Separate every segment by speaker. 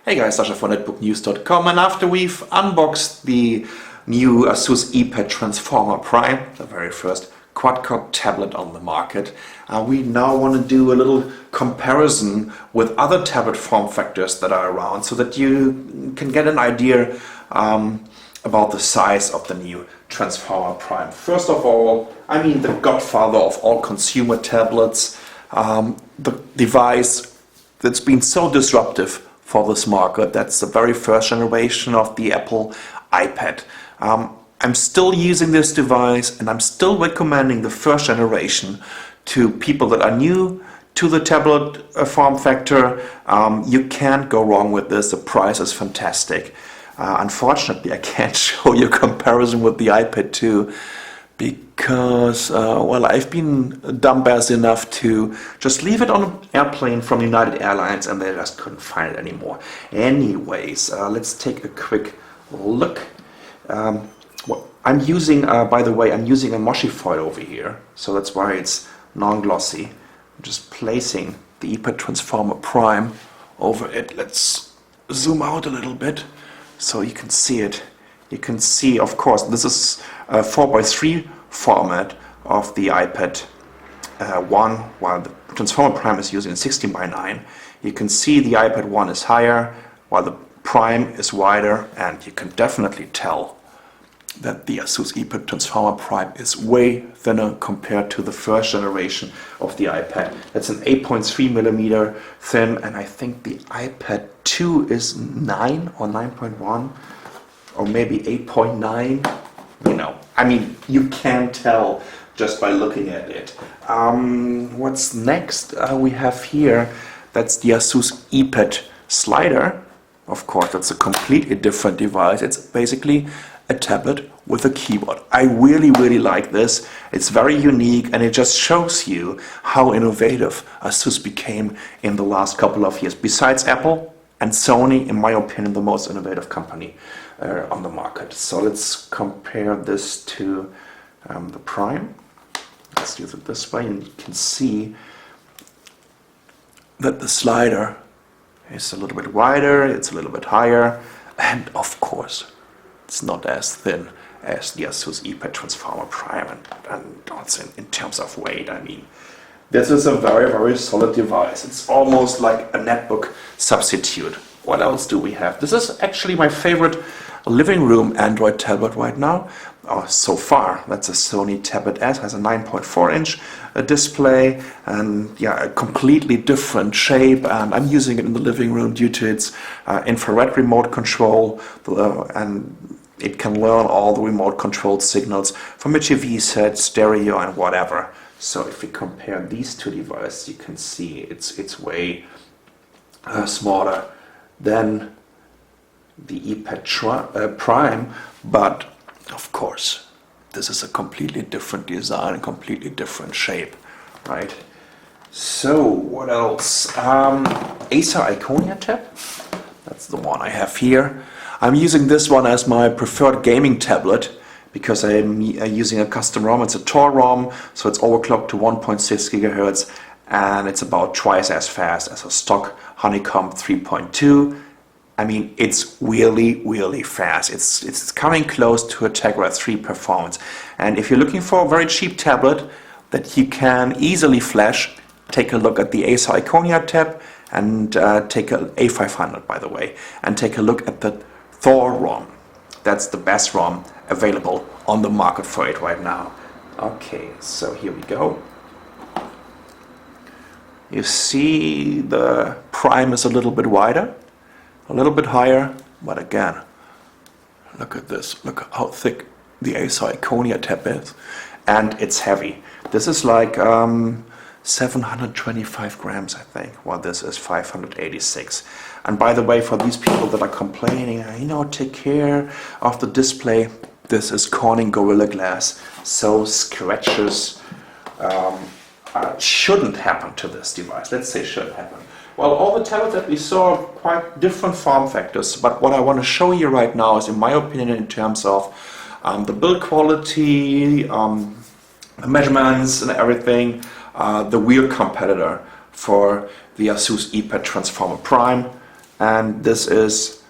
Speaker 1: Hey guys, Sasha from netbooknews.com, and after we've unboxed the new ASUS iPad Transformer Prime, the very first quad-core tablet on the market, we now want to do a little comparison with other tablet form factors that are around so that you can get an idea about the size of the new Transformer Prime. First of all, I mean the godfather of all consumer tablets, the device that's been so disruptive for this market. That's the very first generation of the Apple iPad. I'm still using this device and I'm still recommending the first generation to people that are new to the tablet form factor. You can't go wrong with this. The price is fantastic. Unfortunately, I can't show you a comparison with the iPad 2 because, well, I've been dumbass enough to just leave it on an airplane from United Airlines and they just couldn't find it anymore. Anyways, let's take a quick look. I'm using, by the way, I'm using a Moshi foil over here, so that's why it's non-glossy. I'm just placing the iPad Transformer Prime over it. Let's zoom out a little bit so you can see it. You can see, of course, this is a 4:3 format of the iPad 1, while the Transformer Prime is using 16:9. You can see the iPad 1 is higher, while the Prime is wider, and you can definitely tell that the ASUS iPad Transformer Prime is way thinner compared to the first generation of the iPad. It's an 8.3mm thin, and I think the iPad 2 is 9 or 9.1. or maybe 8.9, you know. I mean, you can tell just by looking at it. What's next we have here, that's the ASUS iPad slider. Of course, that's a completely different device. It's basically a tablet with a keyboard. I really like this. It's very unique and it just shows you how innovative ASUS became in the last couple of years. Besides Apple and Sony, in my opinion, the most innovative company on the market. So let's compare this to the Prime. Let's use it this way, and you can see that the slider is a little bit wider, it's a little bit higher, and of course, it's not as thin as the ASUS iPad Transformer Prime, and also in terms of weight, I mean, this is a very solid device. It's almost like a netbook substitute. What else do we have? This is actually my favorite living room Android tablet right now. So far, that's a Sony Tablet S, has a 9.4-inch display, and yeah, a completely different shape. And I'm using it in the living room due to its infrared remote control, and it can learn all the remote controlled signals from a TV set, stereo, and whatever. So if we compare these two devices, you can see it's way smaller than the iPad Prime, but of course this is a completely different design, a completely different shape, right? So what else? ASUS Iconia tab, that's the one I have here. I'm using this one as my preferred gaming tablet because I'm using a custom ROM. It's a Tor ROM, so it's overclocked to 1.6 gigahertz, and it's about twice as fast as a stock Honeycomb 3.2. I mean, it's really fast. It's coming close to a Tegra 3 performance. And if you're looking for a very cheap tablet that you can easily flash, take a look at the ASUS Iconia tab, and take a A500, by the way, and take a look at the Thor ROM. That's the best ROM available on the market for it right now. Okay, so here we go. You see the Prime is a little bit wider, a little bit higher, but again, look at this. Look how thick the ASUS Iconia tab is, and it's heavy. This is like 725 grams, I think, while this is 586. And by the way, for these people that are complaining, you know, take care of the display, this is Corning Gorilla Glass, so scratches shouldn't happen to this device. Let's say shouldn't happen. Well, all the tablets that we saw are quite different form factors, but what I want to show you right now is, in my opinion, in terms of the build quality, the measurements and everything, the real competitor for the ASUS iPad Transformer Prime and this is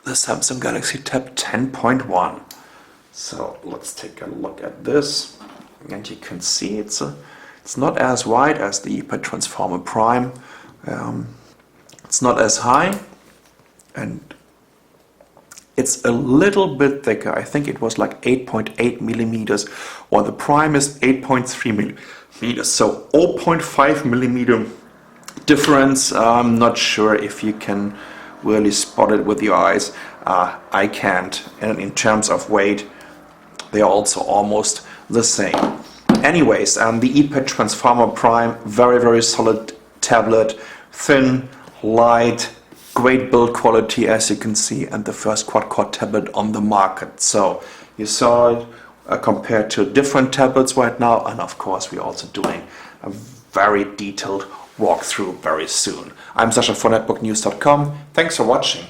Speaker 1: the Samsung Galaxy Tab 10.1. So let's take a look at this, and you can see it's not as wide as the iPad Transformer Prime. It's not as high, and it's a little bit thicker. I think it was like 8.8 millimeters, while the Prime is 8.3 millimeters. So 0.5 millimeter difference. I'm not sure if you can really spot it with your eyes. I can't. And in terms of weight, they are also almost the same. Anyways, the iPad Transformer Prime, very, very solid tablet, thin, light, great build quality, as you can see, and the first quad-core tablet on the market. So you saw it compared to different tablets right now, and of course we're also doing a very detailed walkthrough very soon. I'm Sasha for netbooknews.com. Thanks for watching.